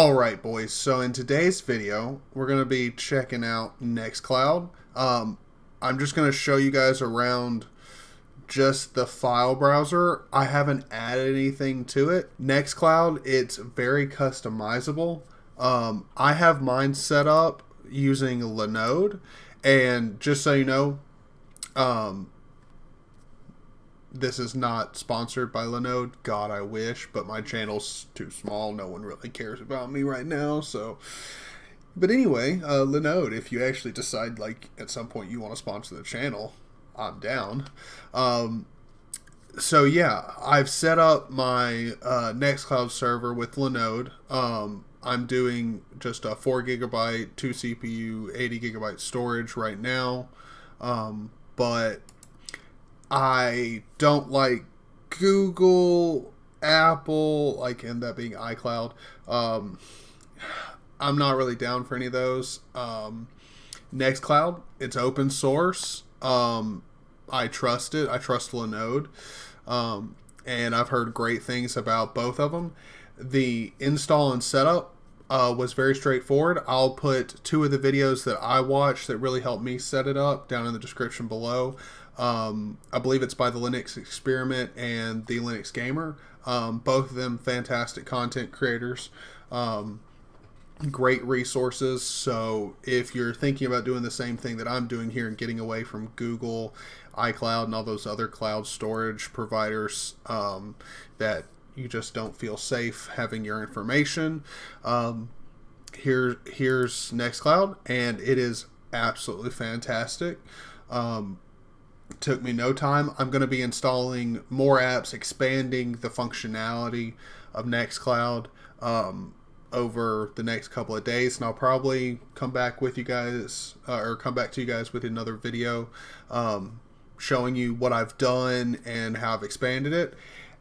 Alright boys, so in today's video, we're going to be checking out Nextcloud. I'm just going to show you guys around just the file browser. I haven't added anything to it. Nextcloud, it's very customizable. I have mine set up using Linode, and just so you know, this is not sponsored by Linode. God, I wish, but my channel's too small. No one really cares about me right now. So, but anyway, Linode, if you actually decide, like, at some point you want to sponsor the channel, I'm down. So yeah, I've set up my Nextcloud server with Linode. I'm doing just a 4 gigabyte, 2 CPU, 80 gigabyte storage right now. But I don't like Google, Apple, like, and that being iCloud. I'm not really down for any of those. Nextcloud, it's open source. I trust it. I trust Linode. And I've heard great things about both of them. The install and setup was very straightforward. I'll put 2 of the videos that I watched that really helped me set it up down in the description below. I believe it's by the Linux Experiment and the Linux Gamer. Both of them fantastic content creators. Great resources. So if you're thinking about doing the same thing that I'm doing here and getting away from Google, iCloud, and all those other cloud storage providers that you just don't feel safe having your information, here's Nextcloud, and it is absolutely fantastic. Took me no time. I'm going to be installing more apps, expanding the functionality of Nextcloud over the next couple of days, and I'll probably come back with you guys, or come back to you guys with another video showing you what I've done and how I've expanded it,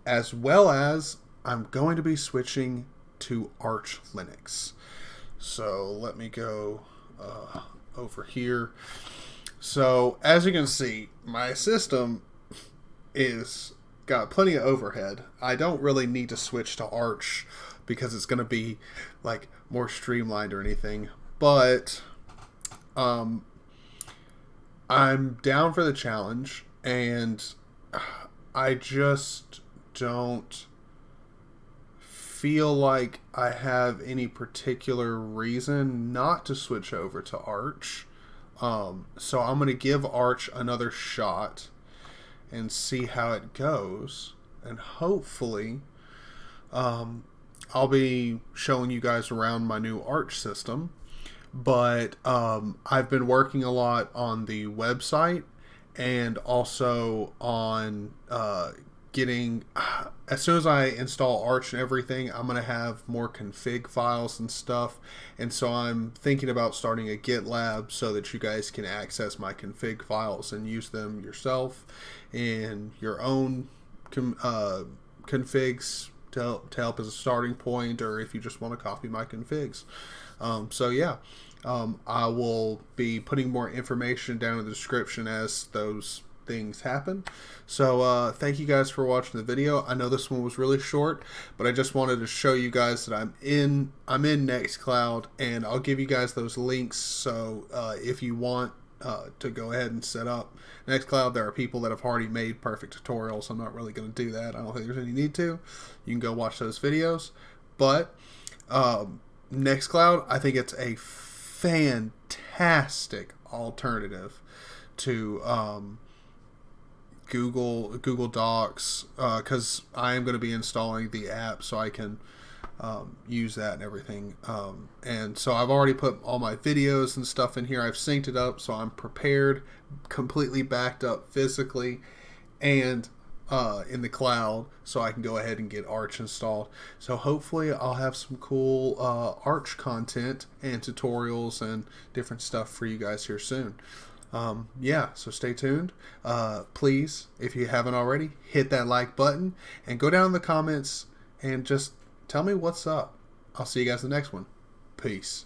as well as I'm going to be switching to Arch Linux. So let me go over here. So as you can see, my system is got plenty of overhead. I don't really need to switch to Arch because it's going to be like more streamlined or anything. But I'm down for the challenge, and I just don't feel like I have any particular reason not to switch over to Arch. So I'm going to give Arch another shot and see how it goes. And hopefully, I'll be showing you guys around my new Arch system. But I've been working a lot on the website and also on getting, as soon as I install Arch and everything, I'm going to have more config files and stuff. And so I'm thinking about starting a GitLab so that you guys can access my config files and use them yourself in your own configs to help as a starting point, or if you just want to copy my configs. So yeah, I will be putting more information down in the description as those things happen. So thank you guys for watching the video. I know this one was really short, but I just wanted to show you guys that I'm in Nextcloud, and I'll give you guys those links. So if you want to go ahead and set up Nextcloud, there are people that have already made perfect tutorials. I'm not really going to do that. I don't think there's any need to. You can go watch those videos. But Nextcloud, I think it's a fantastic alternative to Google Docs, because I am going to be installing the app so I can use that and everything. And so I've already put all my videos and stuff in here. I've synced it up, so I'm prepared, completely backed up physically and in the cloud, so I can go ahead and get Arch installed. So hopefully I'll have some cool Arch content and tutorials and different stuff for you guys here soon. Yeah, so stay tuned. Please, if you haven't already, hit that like button and go down in the comments and just tell me what's up. I'll see you guys in the next one. Peace.